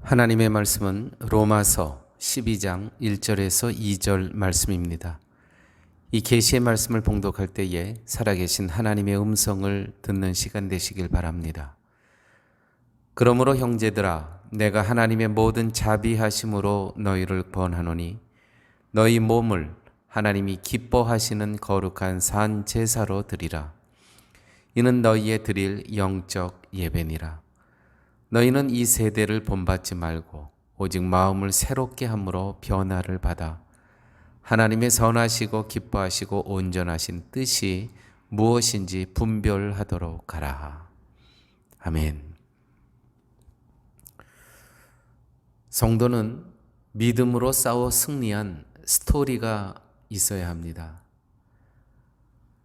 하나님의 말씀은 로마서 12장 1절에서 2절 말씀입니다. 이 계시의 말씀을 봉독할 때에 살아계신 하나님의 음성을 듣는 시간 되시길 바랍니다. 그러므로 형제들아, 내가 하나님의 모든 자비하심으로 너희를 권하노니 너희 몸을 하나님이 기뻐하시는 거룩한 산 제사로 드리라. 이는 너희의 드릴 영적 예배니라. 너희는 이 세대를 본받지 말고 오직 마음을 새롭게 함으로 변화를 받아 하나님의 선하시고 기뻐하시고 온전하신 뜻이 무엇인지 분별하도록 하라. 아멘. 성도는 믿음으로 싸워 승리한 스토리가 있어야 합니다.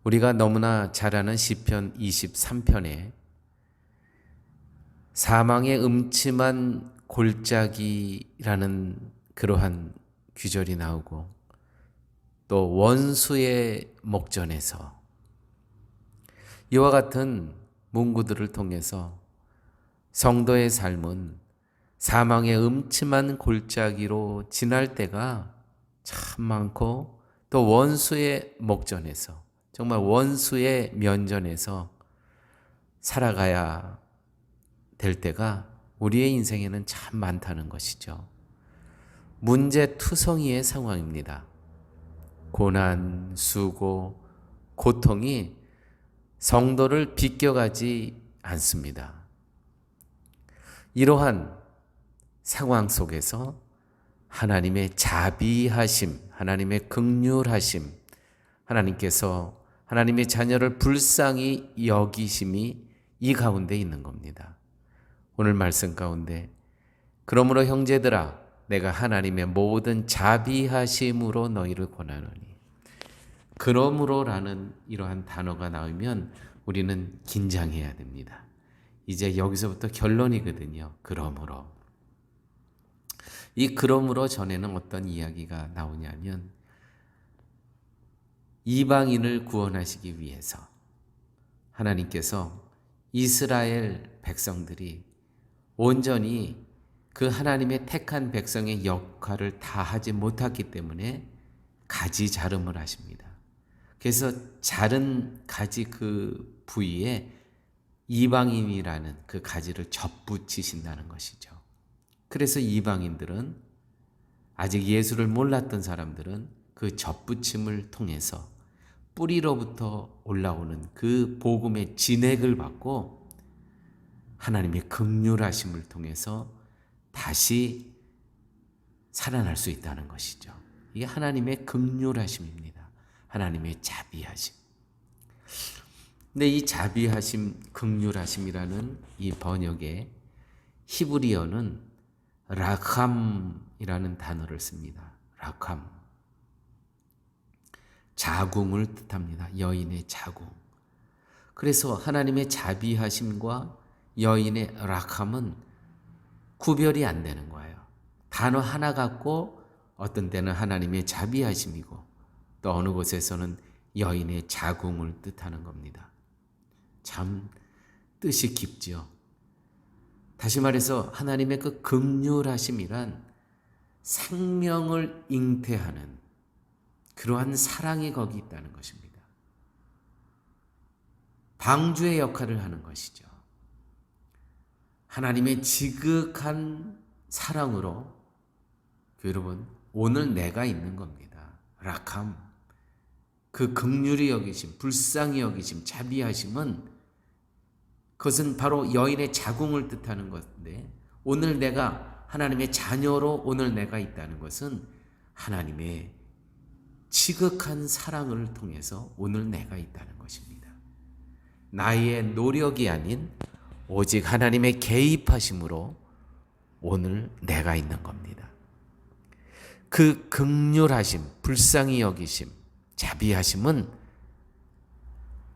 우리가 너무나 잘 아는 시편 23편에 사망의 음침한 골짜기라는 그러한 구절이 나오고, 또 원수의 목전에서 이와 같은 문구들을 통해서 성도의 삶은 사망의 음침한 골짜기로 지날 때가 참 많고, 또 원수의 목전에서, 정말 원수의 면전에서 살아가야 될 때가 우리의 인생에는 참 많다는 것이죠. 문제투성이의 상황입니다. 고난, 수고, 고통이 성도를 비껴가지 않습니다. 이러한 상황 속에서 하나님의 자비하심, 하나님의 긍휼하심, 하나님께서 하나님의 자녀를 불쌍히 여기심이 이 가운데 있는 겁니다. 오늘 말씀 가운데 그러므로 형제들아, 내가 하나님의 모든 자비하심으로 너희를 권하노니, 그러므로라는 이러한 단어가 나오면 우리는 긴장해야 됩니다. 이제 여기서부터 결론이거든요. 그러므로. 이 그러므로 전에는 어떤 이야기가 나오냐면, 이방인을 구원하시기 위해서 하나님께서 이스라엘 백성들이 온전히 그 하나님의 택한 백성의 역할을 다 하지 못했기 때문에 가지 자름을 하십니다. 그래서 자른 가지 그 부위에 이방인이라는 그 가지를 접붙이신다는 것이죠. 그래서 이방인들은, 아직 예수를 몰랐던 사람들은 그 접붙임을 통해서 뿌리로부터 올라오는 그 복음의 진액을 받고 하나님의 긍휼하심을 통해서 다시 살아날 수 있다는 것이죠. 이게 하나님의 긍휼하심입니다. 하나님의 자비하심. 근데 이 자비하심, 긍휼하심이라는 이 번역의 히브리어는 라캄이라는 단어를 씁니다. 라캄. 자궁을 뜻합니다. 여인의 자궁. 그래서 하나님의 자비하심과 여인의 라캄은 구별이 안 되는 거예요. 단어 하나 갖고 어떤 때는 하나님의 자비하심이고, 또 어느 곳에서는 여인의 자궁을 뜻하는 겁니다. 참 뜻이 깊죠. 다시 말해서 하나님의 그 긍휼하심이란 생명을 잉태하는 그러한 사랑이 거기 있다는 것입니다. 방주의 역할을 하는 것이죠. 하나님의 지극한 사랑으로, 여러분, 오늘 내가 있는 겁니다. 라캄, 그 긍휼히 여기심, 불쌍히 여기심, 자비하심은, 그것은 바로 여인의 자궁을 뜻하는 것인데, 오늘 내가 하나님의 자녀로 오늘 내가 있다는 것은 하나님의 지극한 사랑을 통해서 오늘 내가 있다는 것입니다. 나의 노력이 아닌 오직 하나님의 개입하심으로 오늘 내가 있는 겁니다. 그 긍휼하심, 불쌍히 여기심, 자비하심은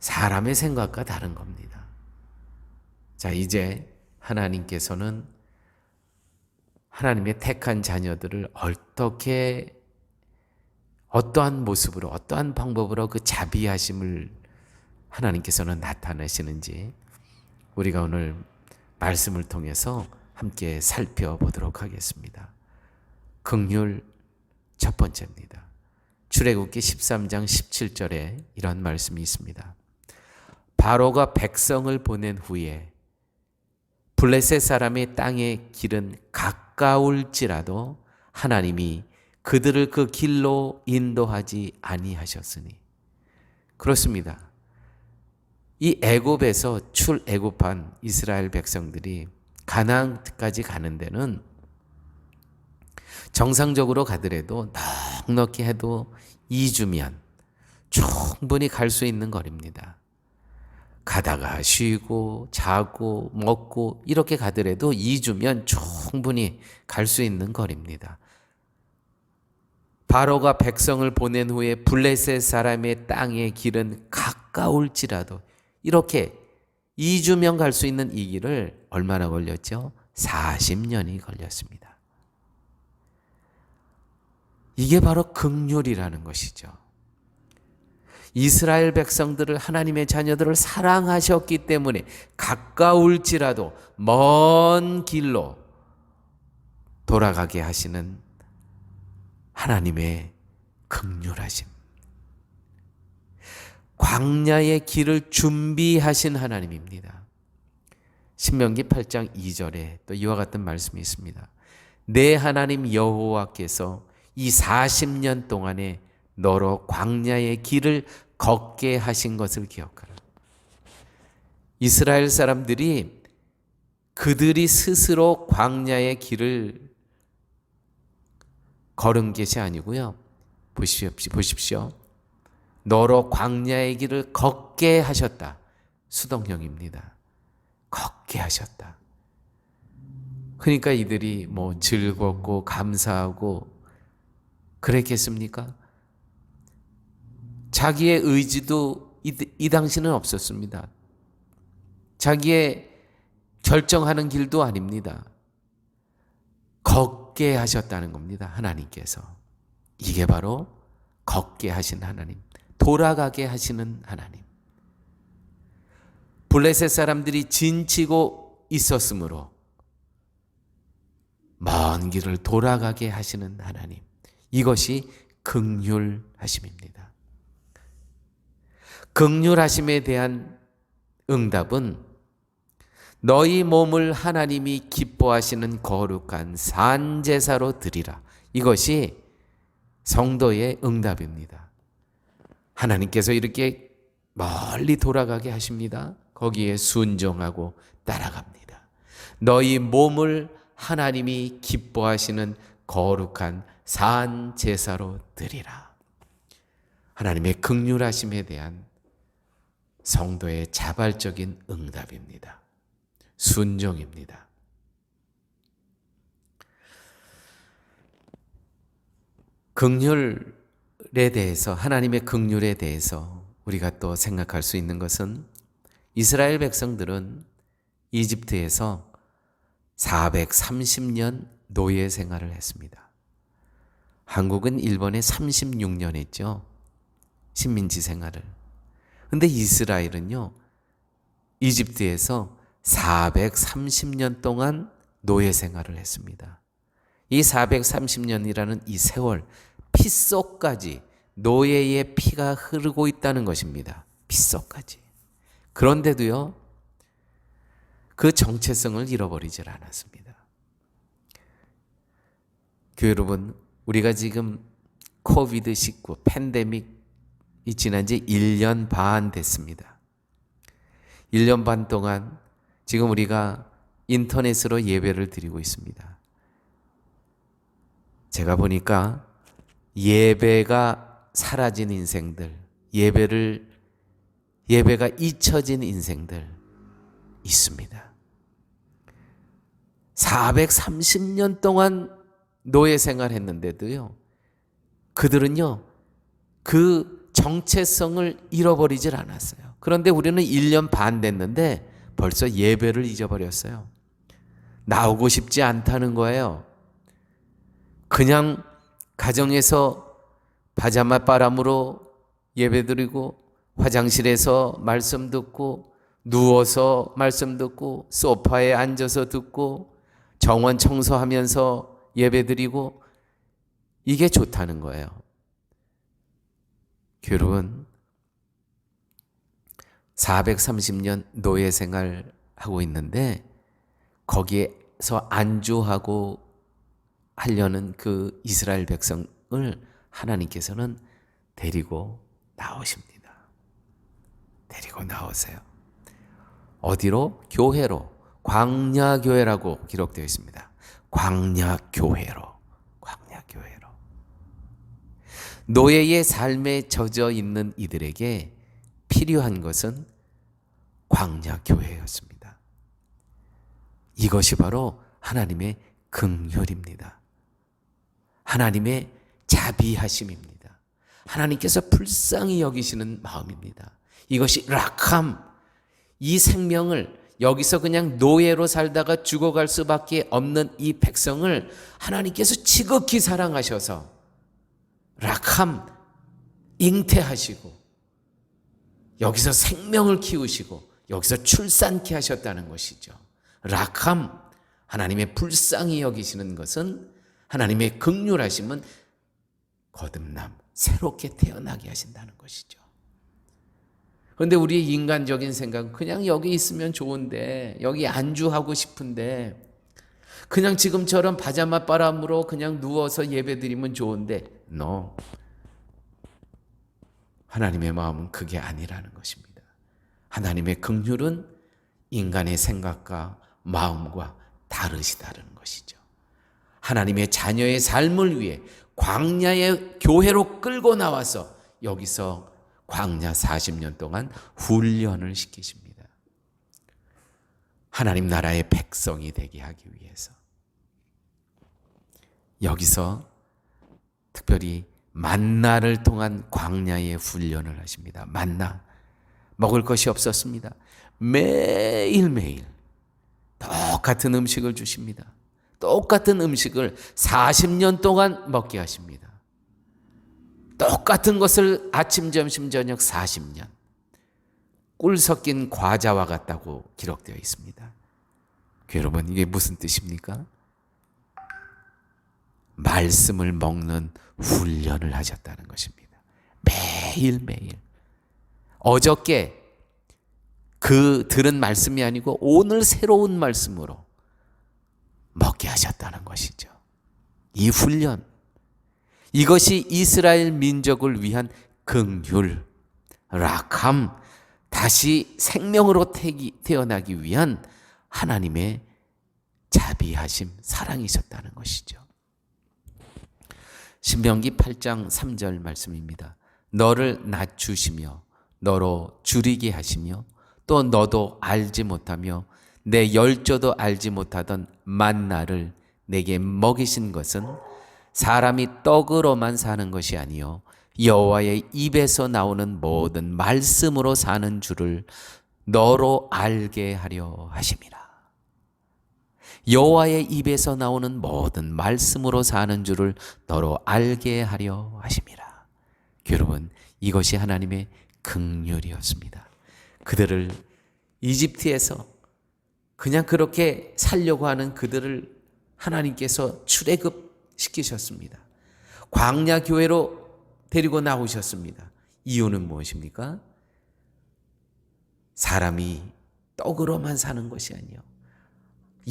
사람의 생각과 다른 겁니다. 자, 이제 하나님께서는 하나님의 택한 자녀들을 어떠한 모습으로, 어떠한 방법으로 그 자비하심을 하나님께서는 나타내시는지 우리가 오늘 말씀을 통해서 함께 살펴보도록 하겠습니다. 긍휼 첫 번째입니다. 출애굽기 13장 17절에 이런 말씀이 있습니다. 바로가 백성을 보낸 후에 블레셋 사람의 땅의 길은 가까울지라도 하나님이 그들을 그 길로 인도하지 아니하셨으니. 그렇습니다. 이 애굽에서 출애굽한 이스라엘 백성들이 가나안까지 가는 데는 정상적으로 가더라도 넉넉히 해도 2주면 충분히 갈 수 있는 거리입니다. 가다가 쉬고 자고 먹고 이렇게 가더라도 2주면 충분히 갈 수 있는 거리입니다. 바로가 백성을 보낸 후에 블레셋 사람의 땅의 길은 가까울지라도 이렇게 2주면 갈 수 있는 이 길을 얼마나 걸렸죠? 40년이 걸렸습니다. 이게 바로 긍휼이라는 것이죠. 이스라엘 백성들을, 하나님의 자녀들을 사랑하셨기 때문에 가까울지라도 먼 길로 돌아가게 하시는 하나님의 긍휼하심. 광야의 길을 준비하신 하나님입니다. 신명기 8장 2절에 또 이와 같은 말씀이 있습니다. 내 하나님 여호와께서 이 40년 동안에 너로 광야의 길을 걷게 하신 것을 기억하라. 이스라엘 사람들이 그들이 스스로 광야의 길을 걸은 것이 아니고요. 보십시오. 너로 광야의 길을 걷게 하셨다. 수동형입니다. 걷게 하셨다. 그러니까 이들이 뭐 즐겁고 감사하고 그랬겠습니까? 자기의 의지도 이 당시는 없었습니다. 자기의 결정하는 길도 아닙니다. 걷게 하셨다는 겁니다. 하나님께서. 이게 바로 걷게 하신 하나님, 돌아가게 하시는 하나님. 블레셋 사람들이 진치고 있었으므로 먼 길을 돌아가게 하시는 하나님. 이것이 긍휼하심입니다. 긍휼하심에 대한 응답은 너희 몸을 하나님이 기뻐하시는 거룩한 산제사로 드리라. 이것이 성도의 응답입니다. 하나님께서 이렇게 멀리 돌아가게 하십니다. 거기에 순종하고 따라갑니다. 너희 몸을 하나님이 기뻐하시는 거룩한 산제사로 드리라. 하나님의 긍휼하심에 대한 성도의 자발적인 응답입니다. 순종입니다. 긍휼에 대해서, 하나님의 긍휼에 대해서 우리가 또 생각할 수 있는 것은 이스라엘 백성들은 이집트에서 430년 노예 생활을 했습니다. 한국은 일본에 36년 했죠. 식민지 생활을. 근데 이스라엘은요, 이집트에서 430년 동안 노예 생활을 했습니다. 이 430년이라는 이 세월, 피 속까지 노예의 피가 흐르고 있다는 것입니다. 피 속까지. 그런데도요, 그 정체성을 잃어버리질 않았습니다. 교회 여러분, 우리가 지금 코비드-19 팬데믹이 지난 지 1년 반 됐습니다. 1년 반 동안 지금 우리가 인터넷으로 예배를 드리고 있습니다. 제가 보니까 예배가 사라진 인생들, 예배가 잊혀진 인생들 있습니다. 430년 동안 노예 생활했는데도요, 그들은요, 그 정체성을 잃어버리질 않았어요. 그런데 우리는 1년 반 됐는데 벌써 예배를 잊어버렸어요. 나오고 싶지 않다는 거예요. 그냥 가정에서 파자마 바람으로 예배드리고, 화장실에서 말씀 듣고, 누워서 말씀 듣고, 소파에 앉아서 듣고, 정원 청소하면서 예배드리고 이게 좋다는 거예요. 여러분, 430년 노예 생활하고 있는데 거기에서 안주하고 하려는 그 이스라엘 백성을 하나님께서는 데리고 나오십니다. 데리고 나오세요. 어디로? 교회로. 광야교회라고 기록되어 있습니다. 광야교회로. 광야교회로. 노예의 삶에 젖어 있는 이들에게 필요한 것은 광야교회였습니다. 이것이 바로 하나님의 긍휼입니다. 하나님의 자비하심입니다. 하나님께서 불쌍히 여기시는 마음입니다. 이것이 락함, 이 생명을 여기서 그냥 노예로 살다가 죽어갈 수밖에 없는 이 백성을 하나님께서 지극히 사랑하셔서 락함, 잉태하시고 여기서 생명을 키우시고 여기서 출산케 하셨다는 것이죠. 락함, 하나님의 불쌍히 여기시는 것은 하나님의 긍휼하심은 거듭남, 새롭게 태어나게 하신다는 것이죠. 그런데 우리의 인간적인 생각은 그냥 여기 있으면 좋은데, 여기 안주하고 싶은데, 그냥 지금처럼 바자마 바람으로 그냥 누워서 예배드리면 좋은데, no. 하나님의 마음은 그게 아니라는 것입니다. 하나님의 긍휼은 인간의 생각과 마음과 다르시다는 것이죠. 하나님의 자녀의 삶을 위해 광야의 교회로 끌고 나와서 여기서 광야 40년 동안 훈련을 시키십니다. 하나님 나라의 백성이 되게 하기 위해서. 여기서 특별히 만나를 통한 광야의 훈련을 하십니다. 만나. 먹을 것이 없었습니다. 매일매일 똑같은 음식을 주십니다. 똑같은 음식을 40년 동안 먹게 하십니다. 똑같은 것을 아침, 점심, 저녁 40년. 꿀 섞인 과자와 같다고 기록되어 있습니다. 여러분, 이게 무슨 뜻입니까? 말씀을 먹는 훈련을 하셨다는 것입니다. 매일매일. 어저께 그 들은 말씀이 아니고 오늘 새로운 말씀으로 먹게 하셨다는 것이죠. 이 훈련. 이것이 이스라엘 민족을 위한 긍휼, 락함, 다시 생명으로 태어나기 위한 하나님의 자비하심, 사랑이셨다는 것이죠. 신명기 8장 3절 말씀입니다. 너를 낮추시며 너로 줄이게 하시며 또 너도 알지 못하며 내 열조도 알지 못하던 만나를 내게 먹이신 것은 사람이 떡으로만 사는 것이 아니요 여호와의 입에서 나오는 모든 말씀으로 사는 줄을 너로 알게 하려 하심이라. 여호와의 입에서 나오는 모든 말씀으로 사는 줄을 너로 알게 하려 하심이라. 여러분, 이것이 하나님의 긍휼이었습니다. 그들을 이집트에서 그냥 그렇게 살려고 하는 그들을 하나님께서 출애굽시키셨습니다. 광야 교회로 데리고 나오셨습니다. 이유는 무엇입니까? 사람이 떡으로만 사는 것이 아니요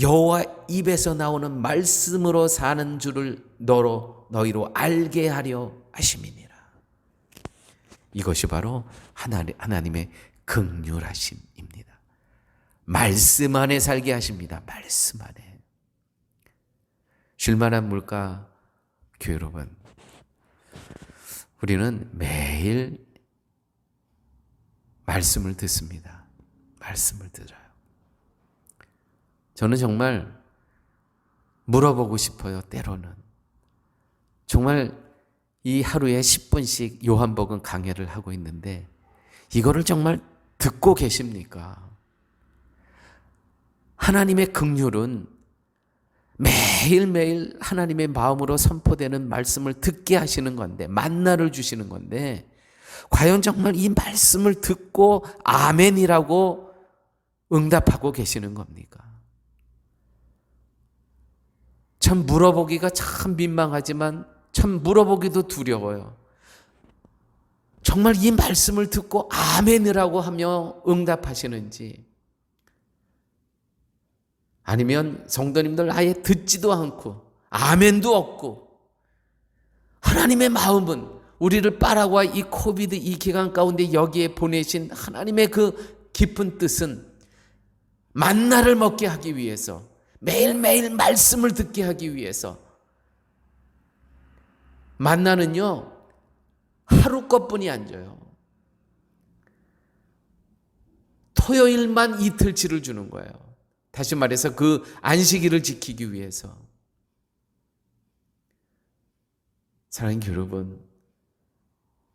여호와 입에서 나오는 말씀으로 사는 줄을 너희로 알게 하려 하심이니라. 이것이 바로 하나님의 긍휼하심입니다. 말씀 안에 살게 하십니다. 말씀 안에. 쉴만한 물가 교회 여러분, 우리는 매일 말씀을 듣습니다. 말씀을 들어요. 저는 정말 물어보고 싶어요. 때로는 정말 이 하루에 10분씩 요한복음 강해를 하고 있는데 이거를 정말 듣고 계십니까? 하나님의 긍휼은 매일매일 하나님의 마음으로 선포되는 말씀을 듣게 하시는 건데, 만나를 주시는 건데, 과연 정말 이 말씀을 듣고 아멘이라고 응답하고 계시는 겁니까? 참 물어보기가 참 민망하지만 참 물어보기도 두려워요. 정말 이 말씀을 듣고 아멘이라고 하며 응답하시는지, 아니면 성도님들 아예 듣지도 않고 아멘도 없고, 하나님의 마음은 우리를 파라과이 이 코비드 이 기간 가운데 여기에 보내신 하나님의 그 깊은 뜻은 만나를 먹게 하기 위해서, 매일매일 말씀을 듣게 하기 위해서. 만나는요 하루 것뿐이 안 줘요. 토요일만 이틀치를 주는 거예요. 다시 말해서 그 안식일을 지키기 위해서. 사랑하는 여러분,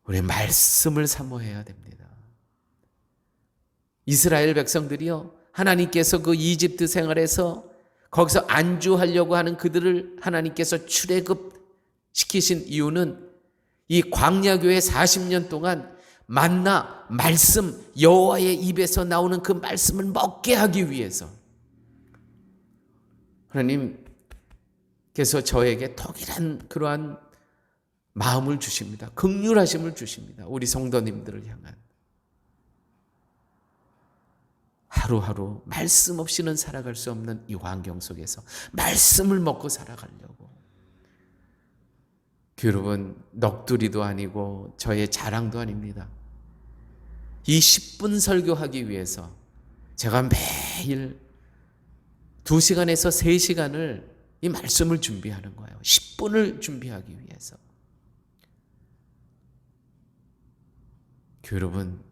우리 말씀을 사모해야 됩니다. 이스라엘 백성들이요, 하나님께서 그 이집트 생활에서 거기서 안주하려고 하는 그들을 하나님께서 출애굽시키신 이유는 이 광야교회 40년 동안 만나 말씀, 여호와의 입에서 나오는 그 말씀을 먹게 하기 위해서. 하나님께서 저에게 동일한 그러한 마음을 주십니다. 긍휼하심을 주십니다. 우리 성도님들을 향한. 하루하루 말씀 없이는 살아갈 수 없는 이 환경 속에서 말씀을 먹고 살아가려고. 여러분, 넋두리도 아니고 저의 자랑도 아닙니다. 이 10분 설교하기 위해서 제가 매일 2시간에서 3시간을 이 말씀을 준비하는 거예요. 10분을 준비하기 위해서. 여러분,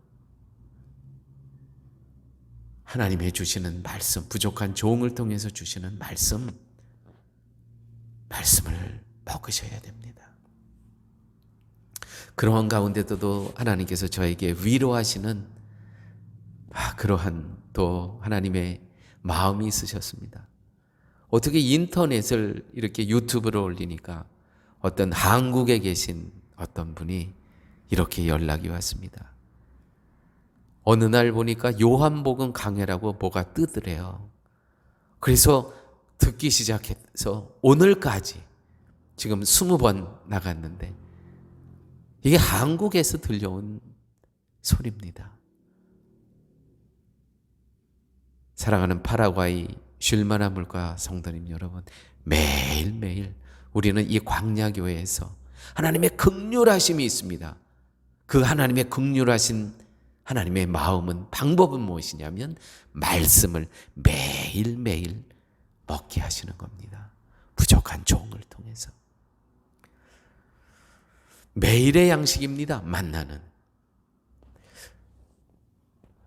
하나님의 주시는 말씀, 부족한 종을 통해서 주시는 말씀을 먹으셔야 됩니다. 그러한 가운데도 하나님께서 저에게 위로하시는 그러한 또 하나님의 마음이 있으셨습니다. 어떻게 인터넷을 이렇게 유튜브로 올리니까 어떤 한국에 계신 어떤 분이 이렇게 연락이 왔습니다. 어느 날 보니까 요한복음 강해라고 뭐가 뜨더래요. 그래서 듣기 시작해서 오늘까지 지금 20번 나갔는데, 이게 한국에서 들려온 소리입니다. 사랑하는 파라과이 쉴마나 물가 성도님 여러분, 매일매일 우리는 이 광야교회에서 하나님의 긍휼하심이 있습니다. 그 하나님의 긍휼하신 하나님의 마음은, 방법은 무엇이냐면 말씀을 매일매일 먹게 하시는 겁니다. 부족한 종을 통해서. 매일의 양식입니다. 만나는.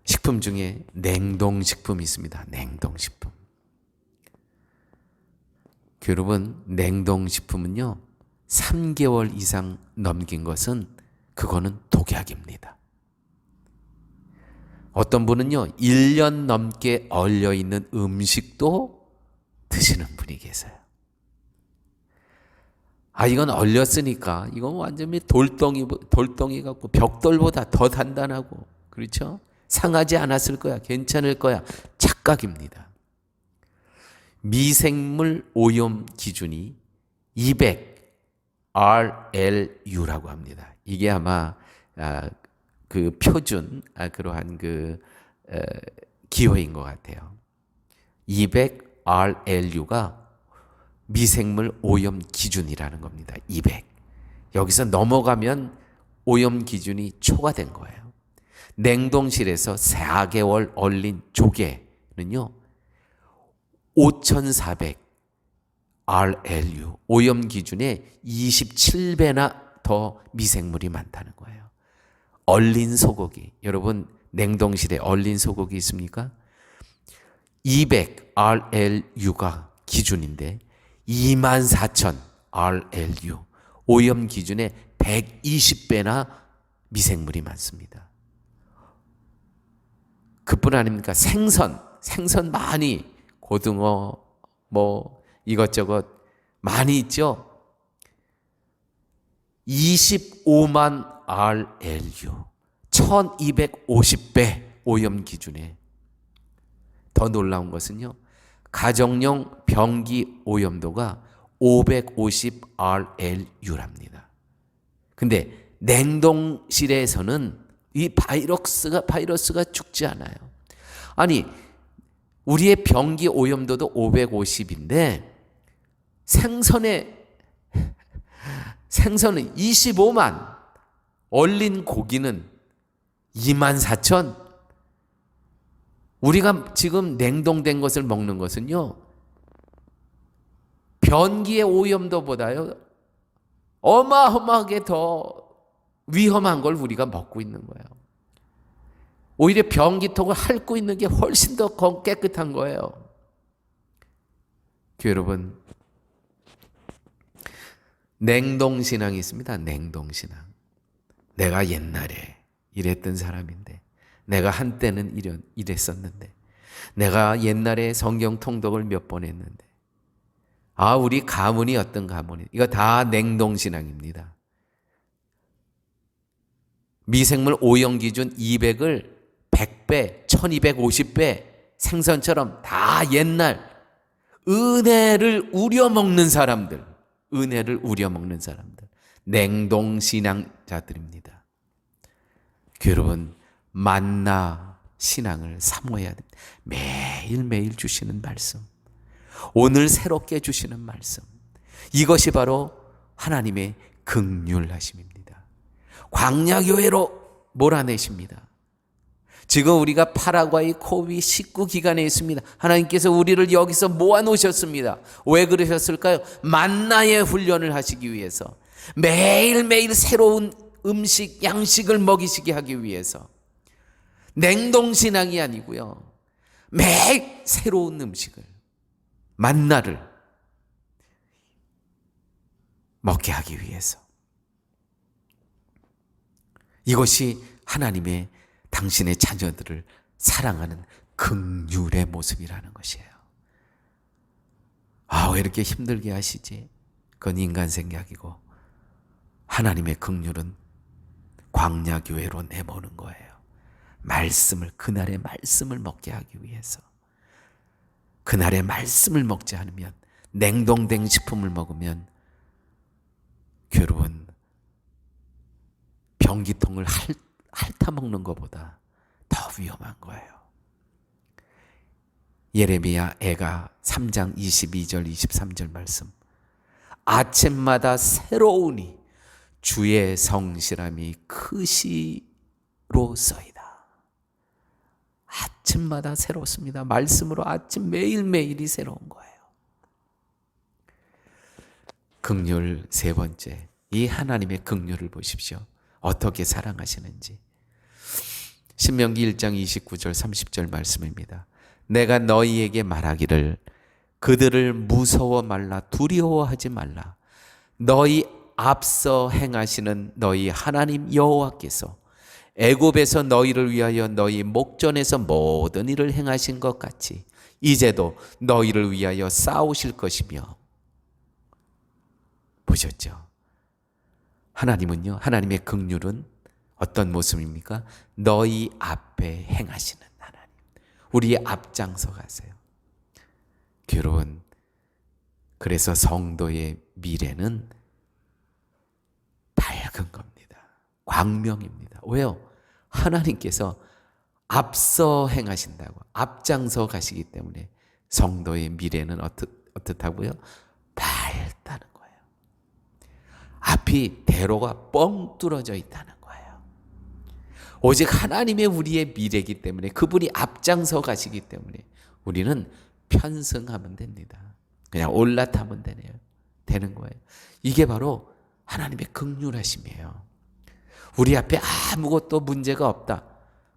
식품 중에 냉동식품이 있습니다. 냉동식품. 여러분, 냉동식품은요 3개월 이상 넘긴 것은 그거는 독약입니다. 어떤 분은요 1년 넘게 얼려있는 음식도 드시는 분이 계세요. 이건 얼렸으니까 이건 완전히 돌덩이 같고 벽돌보다 더 단단하고, 그렇죠? 상하지 않았을 거야, 괜찮을 거야. 착각입니다. 미생물 오염 기준이 200 RLU라고 합니다. 이게 아마 그 표준 그러한 그 기호인 것 같아요. 200 RLU가 미생물 오염 기준이라는 겁니다. 200. 여기서 넘어가면 오염 기준이 초과된 거예요. 냉동실에서 4개월 얼린 조개는요 5,400 RLU, 오염 기준의 27배나 더 미생물이 많다는 거예요. 얼린 소고기, 여러분 냉동실에 얼린 소고기 있습니까? 200 RLU가 기준인데 24,000 RLU, 오염 기준의 120배나 미생물이 많습니다. 그뿐 아닙니까? 생선 많이, 고등어 뭐 이것저것 많이 있죠. 25만 RLU, 1250배 오염 기준에. 더 놀라운 것은요, 가정용 변기 오염도가 550RLU랍니다. 근데 냉동실에서는 이 바이러스가 죽지 않아요. 아니, 우리의 변기 오염도도 550인데 생선은 25만, 얼린 고기는 24,000. 우리가 지금 냉동된 것을 먹는 것은요, 변기의 오염도보다요 어마어마하게 더 위험한 걸 우리가 먹고 있는 거예요. 오히려 변기통을 핥고 있는 게 훨씬 더 깨끗한 거예요. 여러분, 냉동신앙이 있습니다. 냉동신앙. 내가 옛날에 이랬던 사람인데, 내가 한때는 이랬었는데, 내가 옛날에 성경 통독을 몇 번 했는데, 우리 가문이 어떤 가문이, 이거 다 냉동신앙입니다. 미생물 오염 기준 200을 100배, 1250배 생선처럼 다 옛날 은혜를 우려먹는 사람들, 냉동신앙자들입니다. 여러분, 만나 신앙을 사모해야 됩니다. 매일매일 주시는 말씀, 오늘 새롭게 주시는 말씀, 이것이 바로 하나님의 긍휼하심입니다. 광야교회로 몰아내십니다. 지금 우리가 파라과이 코비 19기간에 있습니다. 하나님께서 우리를 여기서 모아놓으셨습니다. 왜 그러셨을까요? 만나의 훈련을 하시기 위해서, 매일매일 새로운 음식, 양식을 먹이시게 하기 위해서. 냉동신앙이 아니고요, 매일 새로운 음식을, 만나를 먹게 하기 위해서. 이것이 하나님의, 당신의 자녀들을 사랑하는 긍휼의 모습이라는 것이에요. 왜 이렇게 힘들게 하시지? 그건 인간 생각이고, 하나님의 긍휼은 광야교회로 내모는 거예요. 그날의 말씀을 먹게 하기 위해서. 그날의 말씀을 먹지 않으면, 냉동된 식품을 먹으면, 여러분, 변기통을 핥아먹는 것보다 더 위험한 거예요. 예레미야 애가 3장 22절 23절 말씀. 아침마다 새로우니 주의 성실함이 크시로소이다. 아침마다 새롭습니다. 말씀으로 아침 매일매일이 새로운 거예요. 긍휼 세 번째, 이 하나님의 긍휼을 보십시오. 어떻게 사랑하시는지. 신명기 1장 29절 30절 말씀입니다. 내가 너희에게 말하기를 그들을 무서워 말라, 두려워하지 말라. 너희 앞서 행하시는 너희 하나님 여호와께서 애굽에서 너희를 위하여 너희 목전에서 모든 일을 행하신 것 같이 이제도 너희를 위하여 싸우실 것이며. 보셨죠? 하나님은요, 하나님의 긍휼은 어떤 모습입니까? 너희 앞에 행하시는 하나님. 우리의 앞장서 가세요. 여러분, 그래서 성도의 미래는 밝은 겁니다. 광명입니다. 왜요? 하나님께서 앞서 행하신다고, 앞장서 가시기 때문에 성도의 미래는 어떻다고요? 밝다는 거예요. 앞이 대로가 뻥 뚫어져 있다는 거예요. 오직 하나님의 우리의 미래이기 때문에, 그분이 앞장서 가시기 때문에 우리는 편승하면 됩니다. 그냥 올라타면 되는 거예요. 이게 바로 하나님의 긍휼하심이에요. 우리 앞에 아무것도 문제가 없다,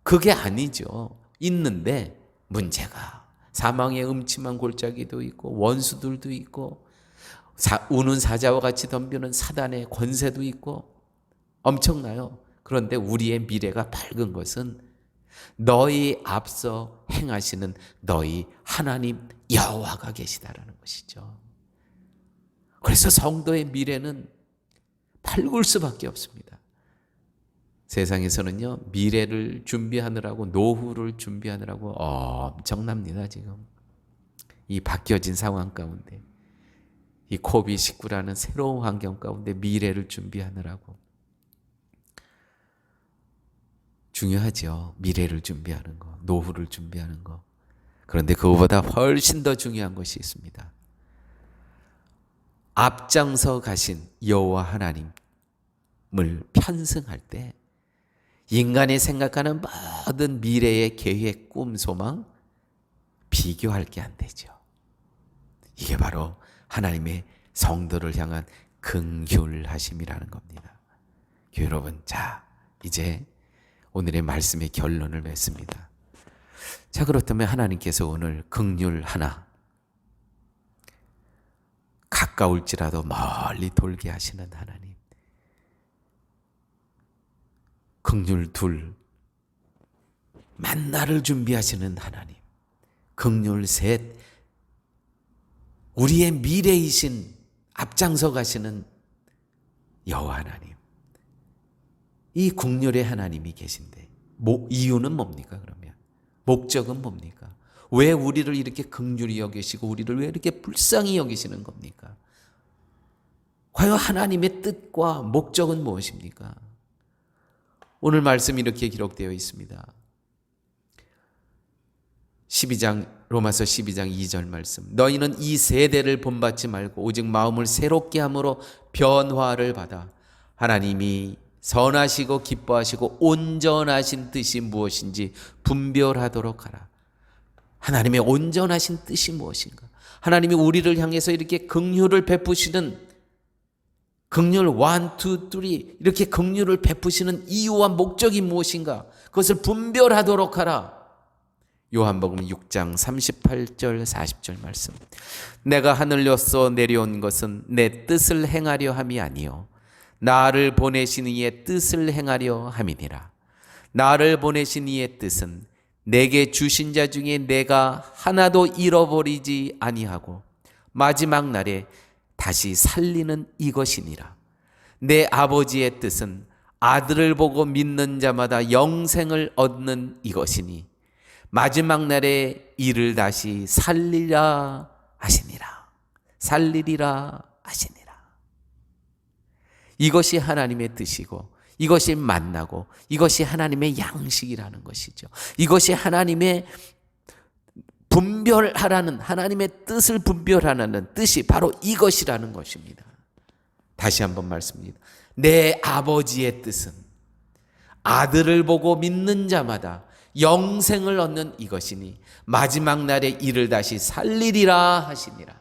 그게 아니죠. 있는데 문제가, 사망의 음침한 골짜기도 있고 원수들도 있고 우는 사자와 같이 덤비는 사단의 권세도 있고 엄청나요. 그런데 우리의 미래가 밝은 것은 너희 앞서 행하시는 너희 하나님 여호와가 계시다라는 것이죠. 그래서 성도의 미래는 밝을 수밖에 없습니다. 세상에서는요, 미래를 준비하느라고, 노후를 준비하느라고 엄청납니다. 지금 이 바뀌어진 상황 가운데 이 코비드-19라는 새로운 환경 가운데 미래를 준비하느라고 중요하죠. 미래를 준비하는 거, 노후를 준비하는 거. 그런데 그거보다 훨씬 더 중요한 것이 있습니다. 앞장서 가신 여호와 하나님을 편승할 때 인간이 생각하는 모든 미래의 계획, 꿈, 소망 비교할 게 안 되죠. 이게 바로 하나님의 성도를 향한 긍휼하심이라는 겁니다. 여러분, 자, 이제 오늘의 말씀의 결론을 맺습니다. 자, 그렇다면 하나님께서 오늘 긍휼 하나, 가까울지라도 멀리 돌게 하시는 하나님, 긍휼 둘, 만나를 준비하시는 하나님, 긍휼 셋, 우리의 미래이신 앞장서 가시는 여호와 하나님, 이 긍휼의 하나님이 계신데 이유는 뭡니까? 그러면 목적은 뭡니까? 왜 우리를 이렇게 긍휼히 여기시고 우리를 왜 이렇게 불쌍히 여기시는 겁니까? 과연 하나님의 뜻과 목적은 무엇입니까? 오늘 말씀 이렇게 기록되어 있습니다. 로마서 12장 2절 말씀. 너희는 이 세대를 본받지 말고 오직 마음을 새롭게 함으로 변화를 받아 하나님이 선하시고 기뻐하시고 온전하신 뜻이 무엇인지 분별하도록 하라. 하나님의 온전하신 뜻이 무엇인가? 하나님이 우리를 향해서 이렇게 긍휼을 베푸시는, 긍휼 1, 2, 3 이렇게 긍휼을 베푸시는 이유와 목적이 무엇인가? 그것을 분별하도록 하라. 요한복음 6장 38절 40절 말씀. 내가 하늘로서 내려온 것은 내 뜻을 행하려 함이 아니요 나를 보내신 이의 뜻을 행하려 함이니라. 나를 보내신 이의 뜻은 내게 주신 자 중에 내가 하나도 잃어버리지 아니하고 마지막 날에 다시 살리는 이것이니라. 내 아버지의 뜻은 아들을 보고 믿는 자마다 영생을 얻는 이것이니 마지막 날에 이를 다시 살리라 하시니라. 살리리라 하시니라. 이것이 하나님의 뜻이고 이것이 만나고 이것이 하나님의 양식이라는 것이죠. 이것이 하나님의 분별하라는, 하나님의 뜻을 분별하라는 뜻이 바로 이것이라는 것입니다. 다시 한번 말씀드립니다. 내 아버지의 뜻은 아들을 보고 믿는 자마다 영생을 얻는 이것이니 마지막 날에 이를 다시 살리리라 하시니라.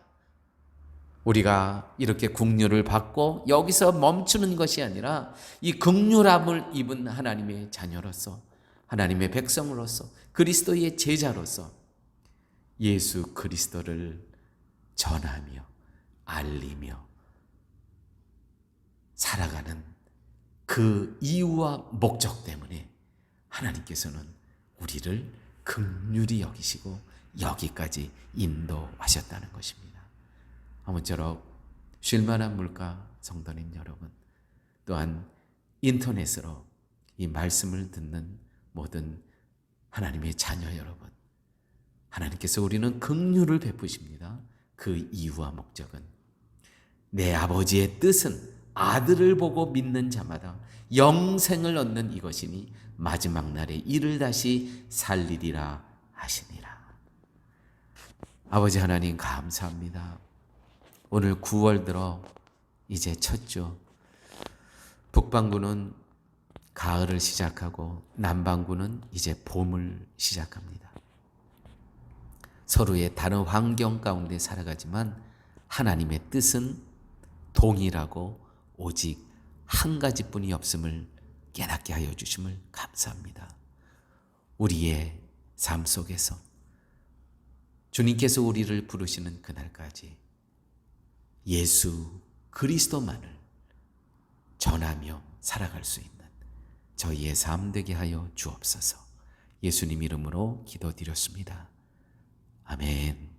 우리가 이렇게 긍휼을 받고 여기서 멈추는 것이 아니라 이 긍휼함을 입은 하나님의 자녀로서, 하나님의 백성으로서, 그리스도의 제자로서 예수 그리스도를 전하며 알리며 살아가는 그 이유와 목적 때문에 하나님께서는 우리를 긍휼히 여기시고 여기까지 인도하셨다는 것입니다. 아무쪼록 쉴만한 물가 성도님 여러분, 또한 인터넷으로 이 말씀을 듣는 모든 하나님의 자녀 여러분, 하나님께서 우리는 긍휼을 베푸십니다. 그 이유와 목적은 내 아버지의 뜻은 아들을 보고 믿는 자마다 영생을 얻는 이것이니 마지막 날에 이를 다시 살리리라 하시니라. 아버지 하나님 감사합니다. 오늘 9월 들어 이제 첫 주, 북반구는 가을을 시작하고 남반구는 이제 봄을 시작합니다. 서로의 다른 환경 가운데 살아가지만 하나님의 뜻은 동일하고 오직 한 가지뿐이 없음을 깨닫게 하여 주심을 감사합니다. 우리의 삶 속에서 주님께서 우리를 부르시는 그날까지 예수 그리스도만을 전하며 살아갈 수 있는 저희의 삶 되게 하여 주옵소서. 예수님 이름으로 기도드렸습니다. 아멘.